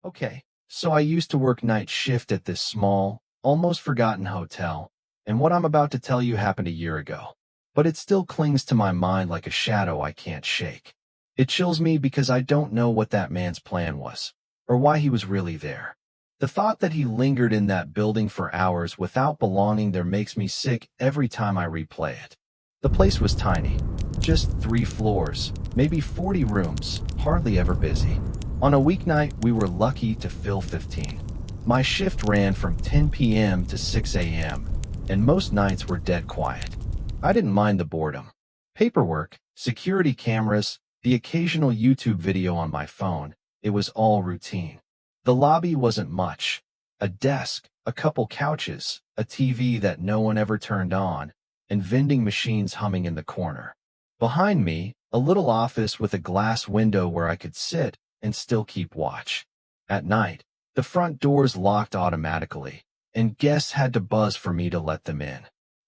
Okay, so I used to work night shift at this small, almost forgotten hotel, and what I'm about to tell you happened a year ago. But it still clings to my mind like a shadow I can't shake. It chills me because I don't know what that man's plan was, or why he was really there. The thought that he lingered in that building for hours without belonging there makes me sick every time I replay it. The place was tiny, just 3 floors, maybe 40 rooms, hardly ever busy. On a weeknight, we were lucky to fill 15. My shift ran from 10 p.m. to 6 a.m., and most nights were dead quiet. I didn't mind the boredom. Paperwork, security cameras, the occasional YouTube video on my phone, it was all routine. The lobby wasn't much. A desk, a couple couches, a TV that no one ever turned on, and vending machines humming in the corner. Behind me, a little office with a glass window where I could sit and still keep watch. At night, the front doors locked automatically, and guests had to buzz for me to let them in.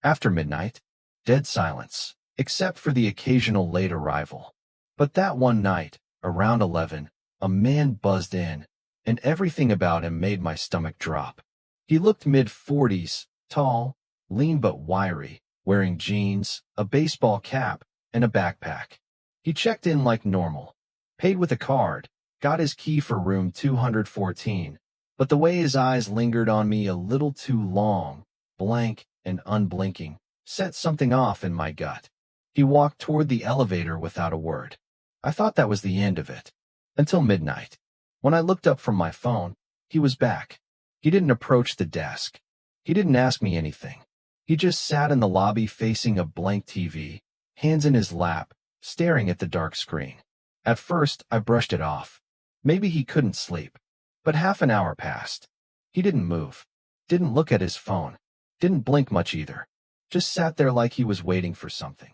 After midnight, dead silence, except for the occasional late arrival. But that one night, around 11, a man buzzed in, and everything about him made my stomach drop. He looked mid-40s, tall, lean but wiry, wearing jeans, a baseball cap, and a backpack. He checked in like normal, paid with a card, got his key for room 214, but the way his eyes lingered on me a little too long, blank and unblinking, set something off in my gut. He walked toward the elevator without a word. I thought that was the end of it. Until midnight. When I looked up from my phone, he was back. He didn't approach the desk. He didn't ask me anything. He just sat in the lobby facing a blank TV, hands in his lap, staring at the dark screen. At first, I brushed it off. Maybe he couldn't sleep. But half an hour passed. He didn't move. Didn't look at his phone. Didn't blink much either. Just sat there like he was waiting for something.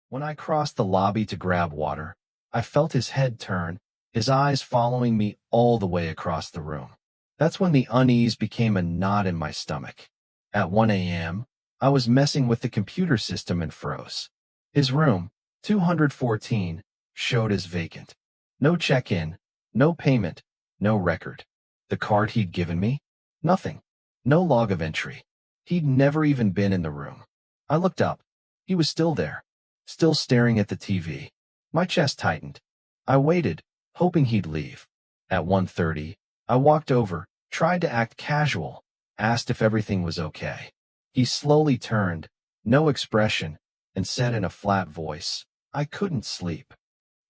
When I crossed the lobby to grab water, I felt his head turn, his eyes following me all the way across the room. That's when the unease became a knot in my stomach. At 1 a.m., I was messing with the computer system and froze. His room, 214, showed as vacant. No check-in, no payment, no record. The card he'd given me? Nothing. No log of entry. He'd never even been in the room. I looked up. He was still there, still staring at the TV. My chest tightened. I waited, hoping he'd leave. At 1:30, I walked over, tried to act casual, asked if everything was okay. He slowly turned, no expression, and said in a flat voice, "I couldn't sleep."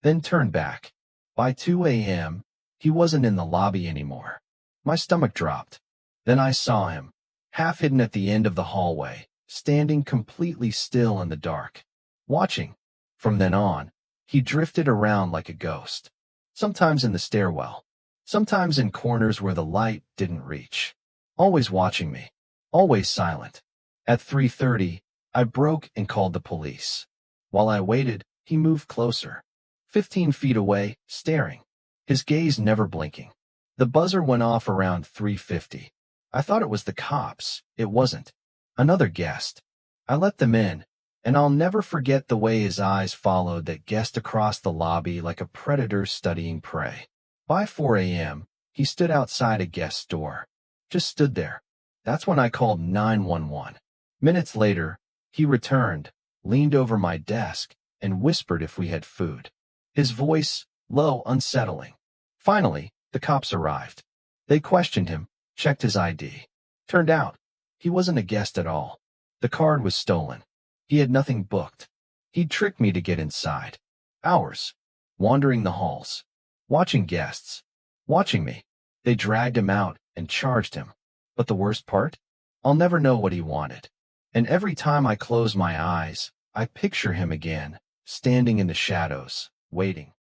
Then turned back. By 2 a.m., he wasn't in the lobby anymore. My stomach dropped. Then I saw him, half hidden at the end of the hallway, standing completely still in the dark, watching. From then on, he drifted around like a ghost. Sometimes in the stairwell, sometimes in corners where the light didn't reach. Always watching me, always silent. At 3:30, I broke and called the police. While I waited, he moved closer, 15 feet away, staring, his gaze never blinking. The buzzer went off around 3:50. I thought it was the cops. It wasn't. Another guest. I let them in, and I'll never forget the way his eyes followed that guest across the lobby like a predator studying prey. By 4 a.m., he stood outside a guest's door. Just stood there. That's when I called 911. Minutes later, he returned, leaned over my desk, and whispered if we had food. His voice, low, unsettling. Finally, the cops arrived. They questioned him, checked his ID. Turned out, he wasn't a guest at all. The card was stolen. He had nothing booked. He'd tricked me to get inside. Hours. Wandering the halls. Watching guests. Watching me. They dragged him out and charged him. But the worst part? I'll never know what he wanted. And every time I close my eyes, I picture him again, standing in the shadows, waiting.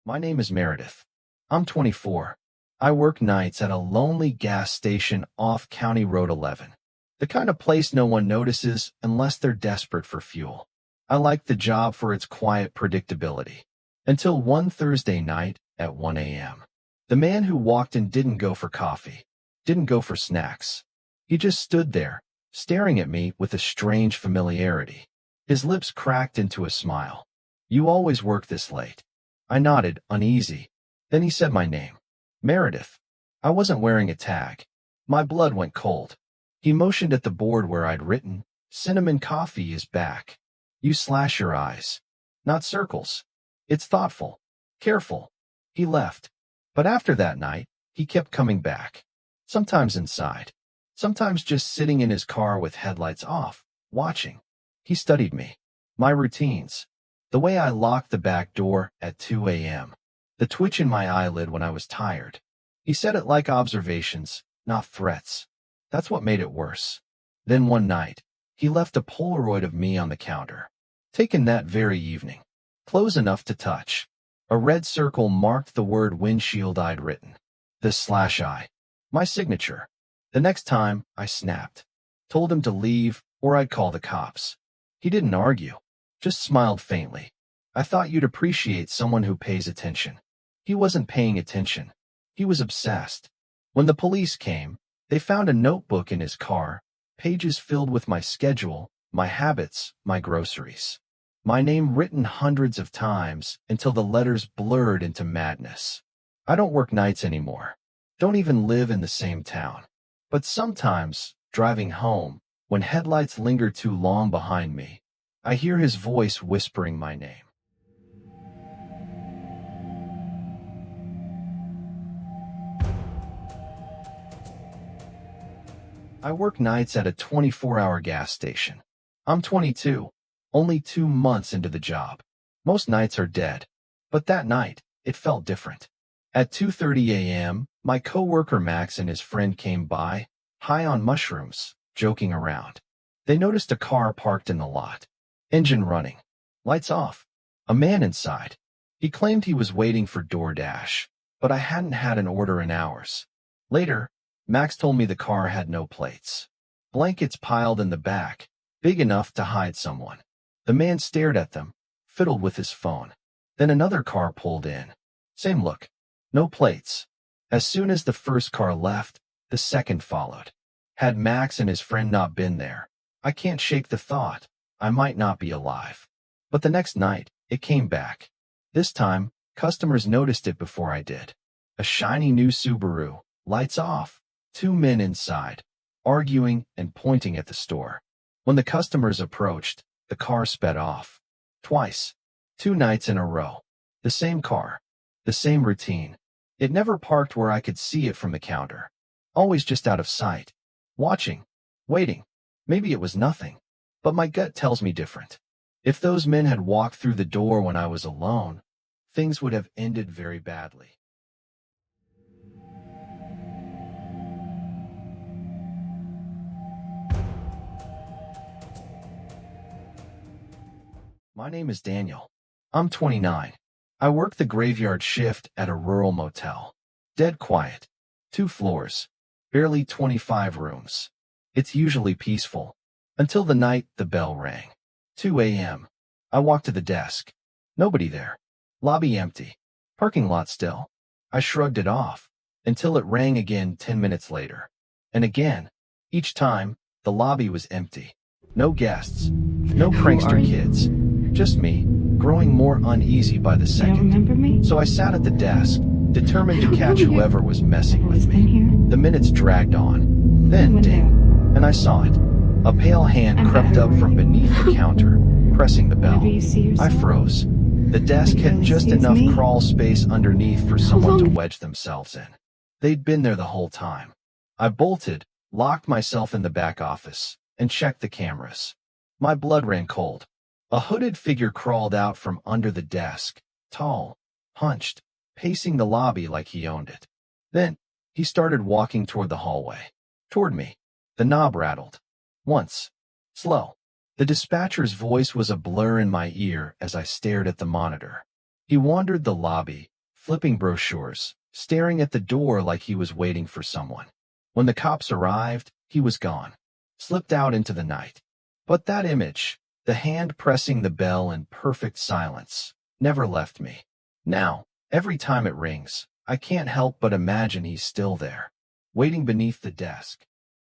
My name is Meredith. I'm 24. I work nights at a lonely gas station off County Road 11. The kind of place no one notices unless they're desperate for fuel. I like the job for its quiet predictability. Until one Thursday night at 1 a.m. The man who walked in didn't go for coffee, didn't go for snacks. He just stood there, staring at me with a strange familiarity. His lips cracked into a smile. "You always work this late." I nodded, uneasy. Then he said my name. Meredith. I wasn't wearing a tag. My blood went cold. He motioned at the board where I'd written, "Cinnamon coffee is back." You slash your eyes. Not circles. It's thoughtful. Careful. He left. But after that night, he kept coming back. Sometimes inside. Sometimes just sitting in his car with headlights off, watching. He studied me. My routines. The way I locked the back door at 2 a.m. The twitch in my eyelid when I was tired. He said it like observations, not threats. That's what made it worse. Then one night, he left a Polaroid of me on the counter. Taken that very evening. Close enough to touch. A red circle marked the word windshield I'd written. /I. My signature. The next time, I snapped. Told him to leave, or I'd call the cops. He didn't argue. Just smiled faintly. I thought you'd appreciate someone who pays attention. He wasn't paying attention. He was obsessed. When the police came, they found a notebook in his car, pages filled with my schedule, my habits, my groceries. My name written hundreds of times until the letters blurred into madness. I don't work nights anymore. Don't even live in the same town. But sometimes, driving home, when headlights linger too long behind me, I hear his voice whispering my name. I work nights at a 24-hour gas station. I'm 22, only 2 months into the job. Most nights are dead. But that night, it felt different. At 2:30 a.m., my coworker Max and his friend came by, high on mushrooms, joking around. They noticed a car parked in the lot. Engine running. Lights off. A man inside. He claimed he was waiting for DoorDash, but I hadn't had an order in hours. Later, Max told me the car had no plates. Blankets piled in the back, big enough to hide someone. The man stared at them, fiddled with his phone. Then another car pulled in. Same look. No plates. As soon as the first car left, the second followed. Had Max and his friend not been there, I can't shake the thought I might not be alive. But the next night, it came back. This time, customers noticed it before I did. A shiny new Subaru, lights off, 2 men inside, arguing and pointing at the store. When the customers approached, the car sped off. Twice. 2 nights in a row. The same car. The same routine. It never parked where I could see it from the counter. Always just out of sight. Watching. Waiting. Maybe it was nothing. But my gut tells me different. If those men had walked through the door when I was alone, things would have ended very badly. My name is Daniel. I'm 29. I work the graveyard shift at a rural motel. Dead quiet. 2 floors. Barely 25 rooms. It's usually peaceful. Until the night the bell rang. 2 a.m. I walk to the desk. Nobody there. Lobby empty. Parking lot still. I shrugged it off. Until it rang again 10 minutes later. And again. Each time, the lobby was empty. No guests. No prankster kids. Just me, growing more uneasy by the You don't second. remember me? So I sat at the desk, determined to catch Who here whoever was messing with has been me. here? The minutes dragged on. Then Who in ding, and I saw it. A pale hand I'm crept up from beneath the counter, pressing the bell. Whenever you see I yourself, froze. The desk had really just sees enough me? crawl space underneath for someone to long? wedge themselves in. They'd been there the whole time. I bolted, locked myself in the back office, and checked the cameras. My blood ran cold. A hooded figure crawled out from under the desk, tall, hunched, pacing the lobby like he owned it. Then, he started walking toward the hallway. Toward me. The knob rattled. Once. Slow. The dispatcher's voice was a blur in my ear as I stared at the monitor. He wandered the lobby, flipping brochures, staring at the door like he was waiting for someone. When the cops arrived, he was gone. Slipped out into the night. But that image, the hand pressing the bell in perfect silence, never left me. Now, every time it rings, I can't help but imagine he's still there, waiting beneath the desk,